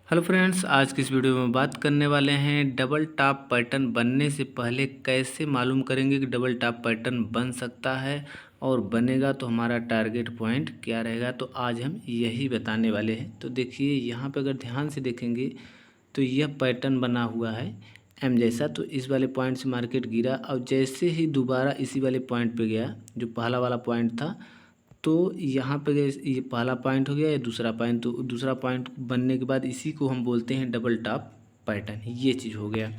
Hello friends, आज की इस वीडियो में बात करने वाले हैं डबल टॉप पैटर्न बनने से पहले कैसे मालूम करेंगे कि डबल टॉप पैटर्न बन सकता है और बनेगा तो हमारा टारगेट पॉइंट क्या रहेगा। तो आज हम यही बताने वाले हैं। तो देखिए यहाँ पे अगर ध्यान से देखेंगे तो यह पैटर्न बना हुआ है एम जैसा। तो इस वाले पॉइंट से मार्केट गिरा और जैसे ही दोबारा इसी वाले पॉइंट पे गया जो पहला वाला पॉइंट था, तो यहाँ पे ये पहला पॉइंट हो गया, ये दूसरा पॉइंट। तो दूसरा पॉइंट बनने के बाद इसी को हम बोलते हैं डबल टॉप पैटर्न। ये चीज़ हो गया।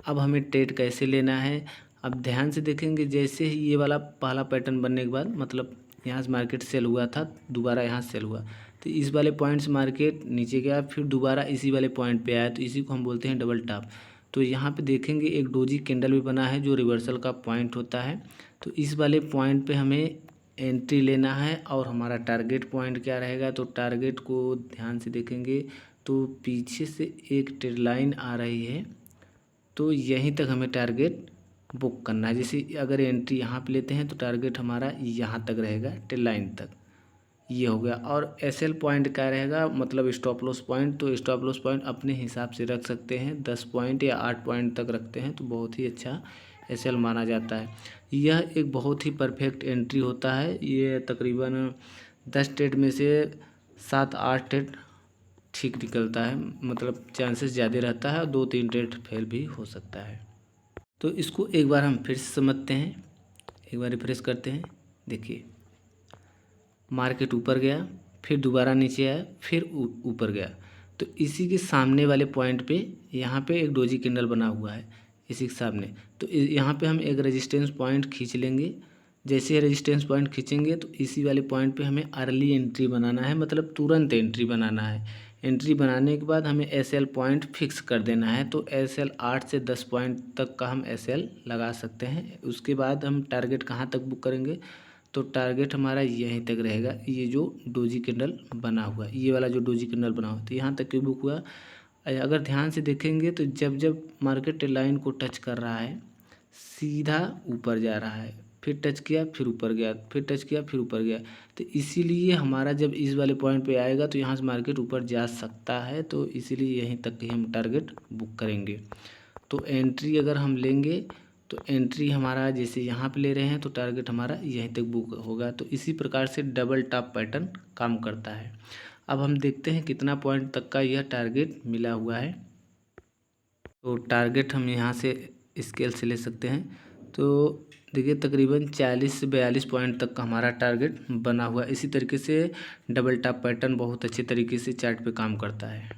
अब हमें ट्रेड कैसे लेना है, अब ध्यान से देखेंगे। जैसे ही ये वाला पहला पैटर्न बनने के बाद मतलब यहाँ से मार्केट सेल हुआ था, दोबारा यहाँ सेल हुआ, तो इस वाले पॉइंट से मार्केट नीचे गया, फिर दोबारा इसी वाले पॉइंट पे आया, तो इसी को हम बोलते हैं डबल टॉप। तो यहाँ पे देखेंगे एक डोजी कैंडल भी बना है जो रिवर्सल का पॉइंट होता है। तो इस वाले पॉइंट पे हमें एंट्री लेना है और हमारा टारगेट पॉइंट क्या रहेगा। तो टारगेट को ध्यान से देखेंगे तो पीछे से एक ट्रेड लाइन आ रही है, तो यहीं तक हमें टारगेट बुक करना है। जैसे अगर एंट्री यहाँ पे लेते हैं तो टारगेट हमारा यहाँ तक रहेगा, ट्रेड लाइन तक। ये हो गया। और एसएल पॉइंट क्या रहेगा, मतलब स्टॉप लॉस पॉइंट। तो स्टॉप लॉस पॉइंट अपने हिसाब से रख सकते हैं, 10 पॉइंट या 8 पॉइंट तक रखते हैं तो बहुत ही अच्छा एसएल माना जाता है। यह एक बहुत ही परफेक्ट एंट्री होता है। ये तकरीबन 10 ट्रेड में से 7-8 ट्रेड ठीक निकलता है, मतलब चांसेस ज़्यादा रहता है, और 2-3 ट्रेड फेल भी हो सकता है। तो इसको एक बार हम फिर से समझते हैं, एक बार रिफ्रेश करते हैं। देखिए मार्केट ऊपर गया, फिर दोबारा नीचे आया, फिर ऊपर गया। तो इसी के सामने वाले पॉइंट पे यहाँ पे एक डोजी कैंडल बना हुआ है इसी के सामने। तो यहाँ पे हम एक रेजिस्टेंस पॉइंट खींच लेंगे। जैसे रेजिस्टेंस पॉइंट खींचेंगे तो इसी वाले पॉइंट पे हमें अर्ली एंट्री बनाना है, मतलब तुरंत एंट्री बनाना है। एंट्री बनाने के बाद हमें एसएल पॉइंट फिक्स कर देना है। तो एसएल 8 से 10 पॉइंट तक का हम एसएल लगा सकते हैं। उसके बाद हम टारगेट कहाँ तक बुक करेंगे, तो टारगेट हमारा यहीं तक रहेगा। ये जो डोजी कैंडल बना हुआ है, ये वाला जो डोजी कैंडल बना हुआ है, तो यहाँ तक की बुक हुआ। अगर ध्यान से देखेंगे तो जब जब मार्केट लाइन को टच कर रहा है सीधा ऊपर जा रहा है, फिर टच किया फिर ऊपर गया, फिर टच किया फिर ऊपर गया। तो इसीलिए हमारा जब इस वाले पॉइंट पे आएगा तो यहाँ से मार्केट ऊपर जा सकता है। तो इसीलिए यहीं तक ही हम टारगेट बुक करेंगे। तो एंट्री अगर हम लेंगे तो एंट्री हमारा जैसे यहाँ पे ले रहे हैं तो टारगेट हमारा यहीं तक बुक होगा। तो इसी प्रकार से डबल टॉप पैटर्न काम करता है। अब हम देखते हैं कितना पॉइंट तक का यह टारगेट मिला हुआ है। तो टारगेट हम यहाँ से स्केल से ले सकते हैं। तो देखिए तकरीबन 40 से 42 पॉइंट तक का हमारा टारगेट बना हुआ है। इसी तरीके से डबल टॉप पैटर्न बहुत अच्छे तरीके से चार्ट पे काम करता है।